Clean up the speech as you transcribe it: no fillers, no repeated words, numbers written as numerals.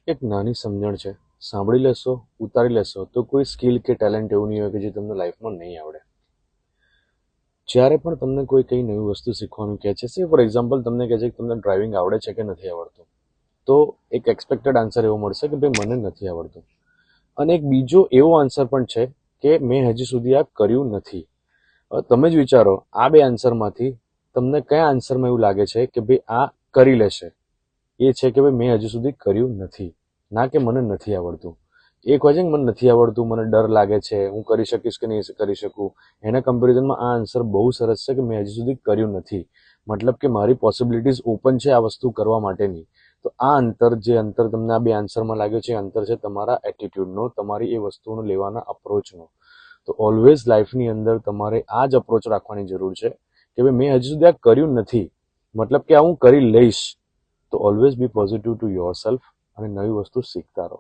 એક નાની સમજણ છે, સાંભળી લેશો, ઉતારી લેશો તો કોઈ સ્કિલ કે ટેલેન્ટ એવું નહીં હોય કે જે તમને લાઈફમાં નહીં આવડે. જ્યારે પણ તમને કોઈ કંઈ નવી વસ્તુ શીખવાનું કહે છે, સે ફોર એક્ઝામ્પલ તમને કહે છે કે તમને ડ્રાઇવિંગ આવડે છે કે નથી આવડતું, તો એક એક્સપેક્ટેડ આન્સર એવો મળશે કે ભાઈ મને નથી આવડતું. અને એક બીજો એવો આન્સર પણ છે કે મેં હજી સુધી આ કર્યું નથી. હવે તમે જ વિચારો, આ બે આન્સરમાંથી તમને કયા આન્સરમાં એવું લાગે છે કે ભાઈ આ કરી લેશે? એ છે કે ભાઈ મેં હજી સુધી કર્યું નથી, ના કે મને નથી આવડતું. એક હોય છે કે મને નથી આવડતું, મને ડર લાગે છે, હું કરી શકીશ કે નહીં કરી શકું. એના કમ્પેરિઝનમાં આ આન્સર બહુ સરસ છે કે મેં હજી સુધી કર્યું નથી, મતલબ કે મારી પોસિબિલિટીઝ ઓપન છે આ વસ્તુ કરવા માટેની. તો આ અંતર, જે અંતર તમને આ બે આન્સરમાં લાગ્યો છે, એ અંતર છે તમારા એટીટ્યુડનો, તમારી એ વસ્તુનો લેવાના અપ્રોચનો. તો ઓલવેઝ લાઈફની અંદર તમારે આ જ અપ્રોચ રાખવાની જરૂર છે કે ભાઈ મેં હજી સુધી આ કર્યું નથી, મતલબ કે આ હું કરી લઈશ. તો always B positive to your self અને નવી વસ્તુ શીખતા રહો.